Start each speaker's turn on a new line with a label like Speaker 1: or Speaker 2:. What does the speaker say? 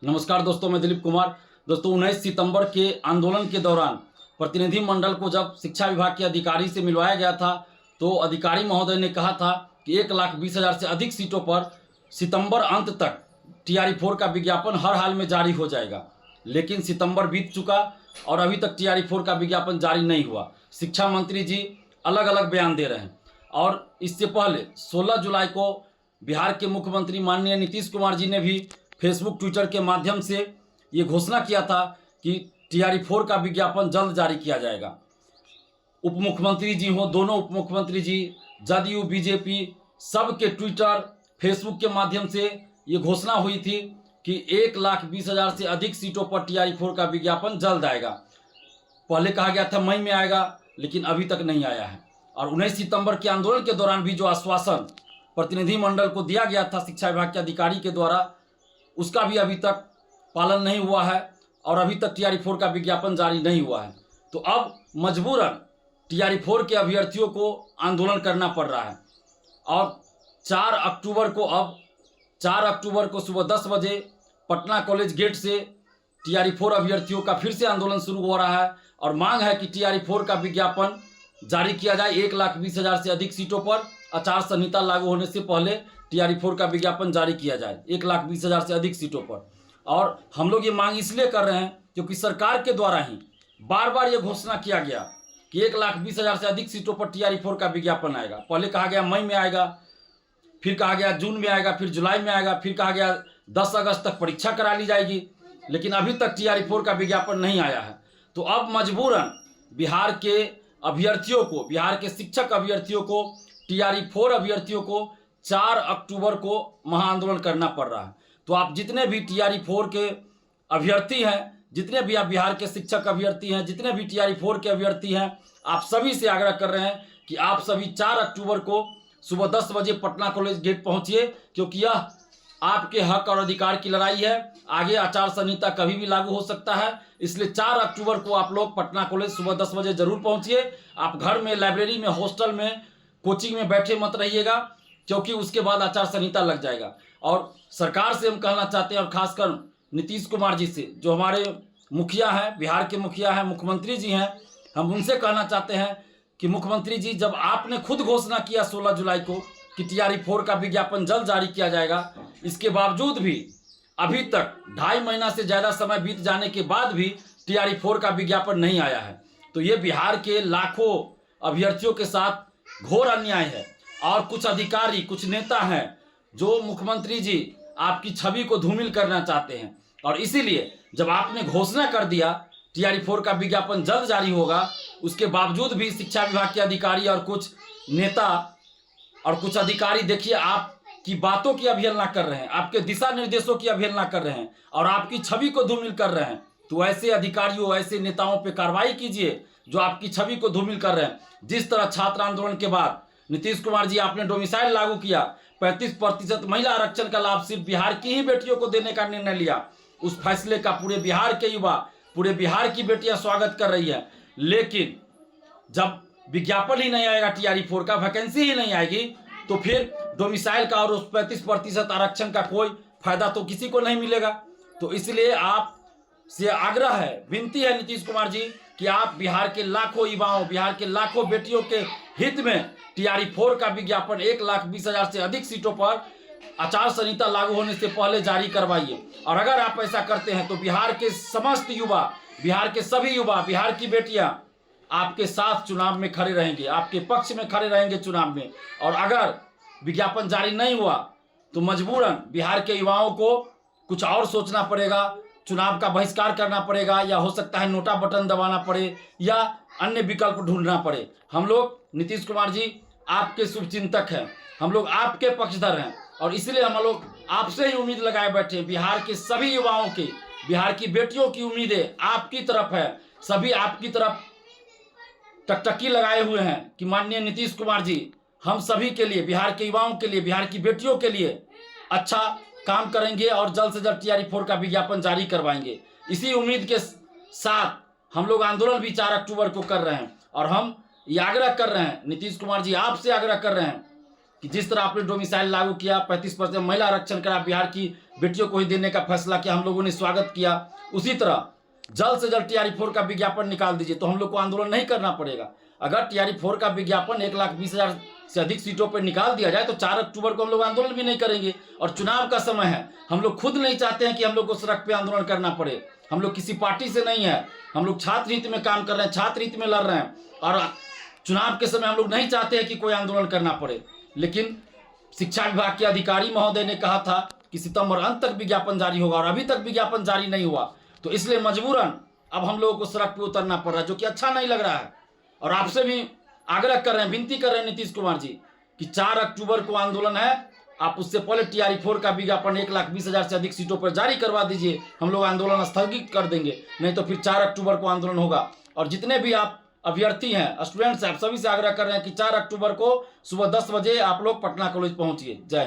Speaker 1: नमस्कार दोस्तों, मैं दिलीप कुमार। दोस्तों, 19 सितंबर के आंदोलन के दौरान प्रतिनिधिमंडल को जब शिक्षा विभाग के अधिकारी से मिलवाया गया था तो अधिकारी महोदय ने कहा था कि 1,20,000 से अधिक सीटों पर सितंबर अंत तक TRE4 का विज्ञापन हर हाल में जारी हो जाएगा। लेकिन सितंबर बीत चुका और अभी तक TRE4 का विज्ञापन जारी नहीं हुआ। शिक्षा मंत्री जी अलग अलग बयान दे रहे हैं और इससे पहले 16 जुलाई को बिहार के मुख्यमंत्री माननीय नीतीश कुमार जी ने भी फेसबुक ट्विटर के माध्यम से ये घोषणा किया था कि TRE4 का विज्ञापन जल्द जारी किया जाएगा। उप मुख्यमंत्री जी हो, दोनों उप मुख्यमंत्री जी, जदयू, बीजेपी, सबके ट्विटर फेसबुक के माध्यम से ये घोषणा हुई थी कि 1,20,000 से अधिक सीटों पर TRE4 का विज्ञापन जल्द आएगा। पहले कहा गया था मई में आएगा, लेकिन अभी तक नहीं आया है। और 19 सितंबर के आंदोलन के दौरान भी जो आश्वासन प्रतिनिधिमंडल को दिया गया था शिक्षा विभाग के अधिकारी के द्वारा, उसका भी अभी तक पालन नहीं हुआ है और अभी तक TRE4 का विज्ञापन जारी नहीं हुआ है। तो अब मजबूरन TRE4 के अभ्यर्थियों को आंदोलन करना पड़ रहा है। और 4 अक्टूबर को सुबह 10 बजे पटना कॉलेज गेट से TRE4 अभ्यर्थियों का फिर से आंदोलन शुरू हो रहा है और मांग है कि TRE4 का विज्ञापन जारी किया जाए। 1,20,000 से अधिक सीटों पर आचार संहिता लागू होने से पहले TRE4 का विज्ञापन जारी किया जाए 1,20,000 से अधिक सीटों पर। और हम लोग ये मांग इसलिए कर रहे हैं क्योंकि सरकार के द्वारा ही बार बार ये घोषणा किया गया कि 1,20,000 से अधिक सीटों पर TRE4 का विज्ञापन आएगा। पहले कहा गया मई में आएगा, फिर कहा गया जून में आएगा, फिर जुलाई में आएगा, फिर कहा गया 10 अगस्त तक परीक्षा करा ली जाएगी, लेकिन अभी तक TRE4 का विज्ञापन नहीं आया है। तो अब मजबूरन बिहार के अभ्यर्थियों को, बिहार के शिक्षक अभ्यर्थियों को, TRE4 अभ्यर्थियों को 4 अक्टूबर को महाआंदोलन करना पड़ रहा है। तो आप जितने भी TRE4 के अभ्यर्थी हैं, जितने भी आप बिहार के शिक्षक अभ्यर्थी हैं, जितने भी TRE4 के अभ्यर्थी हैं, आप सभी से आग्रह कर रहे हैं कि आप सभी 4 अक्टूबर को सुबह 10 बजे पटना कॉलेज गेट पहुंचिए, क्योंकि यह आपके हक और अधिकार की लड़ाई है। आगे आचार संहिता कभी भी लागू हो सकता है, इसलिए 4 अक्टूबर को आप लोग पटना कॉलेज सुबह 10 बजे जरूर पहुंचिए। आप घर में, लाइब्रेरी में, हॉस्टल में, कोचिंग में बैठे मत रहिएगा, क्योंकि उसके बाद आचार संहिता लग जाएगा। और सरकार से हम कहना चाहते हैं, और खासकर नीतीश कुमार जी से, जो हमारे मुखिया हैं, बिहार के मुखिया हैं, मुख्यमंत्री जी हैं, हम उनसे कहना चाहते हैं कि मुख्यमंत्री जी, जब आपने खुद घोषणा किया 16 जुलाई को कि TRE4 का विज्ञापन जल्द जारी किया जाएगा, इसके बावजूद भी अभी तक 2.5 महीना से ज़्यादा समय बीत जाने के बाद भी TRE4 का विज्ञापन नहीं आया है, तो ये बिहार के लाखों अभ्यर्थियों के साथ घोर अन्याय है। और कुछ अधिकारी, कुछ नेता हैं जो मुख्यमंत्री जी आपकी छवि को धूमिल करना चाहते हैं, और इसीलिए जब आपने घोषणा कर दिया TRE4 का विज्ञापन जल्द जारी होगा, उसके बावजूद भी शिक्षा विभाग के अधिकारी और कुछ नेता और कुछ अधिकारी, देखिए, आपकी बातों की अवहेलना कर रहे हैं, आपके दिशा निर्देशों की अवहेलना कर रहे हैं और आपकी छवि को धूमिल कर रहे हैं। तो ऐसे अधिकारियों, ऐसे नेताओं पर कार्रवाई कीजिए जो आपकी छवि को धूमिल कर रहे हैं। जिस तरह छात्र आंदोलन के बाद नीतीश कुमार जी आपने डोमिसाइल लागू किया, 35% महिला आरक्षण का लाभ सिर्फ बिहार की ही बेटियों को देने का निर्णय लिया, उस फैसले का पूरे बिहार के युवा, पूरे बिहार की बेटियां स्वागत कर रही है। लेकिन जब विज्ञापन ही नहीं आएगा, TRE4 का वैकेंसी ही नहीं आएगी, तो फिर डोमिसाइल का और उस 35% आरक्षण का कोई फायदा तो किसी को नहीं मिलेगा। तो इसलिए आप से आग्रह है, विनती है नीतीश कुमार जी कि आप बिहार के लाखों युवाओं, बिहार के लाखों बेटियों के हित में TRE4 का विज्ञापन 1,20,000 से अधिक सीटों पर आचार संहिता लागू होने से पहले जारी करवाइए। और अगर आप ऐसा करते हैं तो बिहार के समस्त युवा, बिहार के सभी युवा, बिहार की बेटियां आपके साथ चुनाव में खड़े रहेंगे, आपके पक्ष में खड़े रहेंगे चुनाव में। और अगर विज्ञापन जारी नहीं हुआ तो मजबूरन बिहार के युवाओं को कुछ और सोचना पड़ेगा, चुनाव का बहिष्कार करना पड़ेगा, या हो सकता है नोटा बटन दबाना पड़े, या अन्य विकल्प ढूंढना पड़े। हम लोग, नीतीश कुमार जी, आपके शुभचिंतक हैं, हम लोग आपके पक्षधर हैं, और इसलिए हम लोग आपसे ही उम्मीद लगाए बैठे हैं। बिहार के सभी युवाओं की, बिहार की बेटियों की उम्मीदें आपकी तरफ है, सभी आपकी तरफ टकटकी लगाए हुए हैं कि माननीय नीतीश कुमार जी हम सभी के लिए, बिहार के युवाओं के लिए, बिहार की बेटियों के लिए अच्छा काम करेंगे और जल्द से जल्द TRE4 का विज्ञापन जारी करवाएंगे। इसी उम्मीद के साथ हम लोग आंदोलन भी 4 अक्टूबर को कर रहे हैं। और हम ये आग्रह कर रहे हैं, नीतीश कुमार जी आपसे आग्रह कर रहे हैं कि जिस तरह आपने डोमिसाइल लागू किया, 35% महिला आरक्षण करा, बिहार की बेटियों को ही देने का फैसला किया, हम लोगों ने स्वागत किया। उसी तरह जल्द से जल्द टीआरई 4 का विज्ञापन निकाल दीजिए, तो हम लोग को आंदोलन नहीं करना पड़ेगा। अगर टीआरई 4 का विज्ञापन 1,20,000 से अधिक सीटों पर निकाल दिया जाए तो 4 अक्टूबर को हम लोग आंदोलन भी नहीं करेंगे। और चुनाव का समय है, हम लोग खुद नहीं चाहते हैं कि हम लोग को सड़क पे आंदोलन करना पड़े। हम लोग किसी पार्टी से नहीं है, हम लोग छात्र हित में काम कर रहे हैं, छात्र हित में लड़ रहे हैं। और चुनाव के समय हम लोग नहीं चाहते हैं कि कोई आंदोलन करना पड़े। लेकिन शिक्षा विभाग के अधिकारी महोदय ने कहा था कि सितंबर अंत तक विज्ञापन जारी होगा, और अभी तक विज्ञापन जारी नहीं हुआ। तो इसलिए मजबूरन अब हम लोगों को सड़क पे उतरना पड़ रहा है, जो कि अच्छा नहीं लग रहा है। और आपसे भी आग्रह कर रहे हैं, विनती कर रहे हैं नीतीश कुमार जी कि 4 अक्टूबर को आंदोलन है, आप उससे पहले टीआरई 4 का विज्ञापन 1,20,000 से अधिक सीटों पर जारी करवा दीजिए। हम लोग आंदोलन स्थगित कर देंगे, नहीं तो फिर 4 अक्टूबर को आंदोलन होगा। और जितने भी आप अभ्यर्थी हैं, स्टूडेंट्स हैं, आप सभी से आग्रह कर रहे हैं कि 4 अक्टूबर को सुबह 10 बजे आप लोग पटना कॉलेज पहुंचिए। जय हिंद।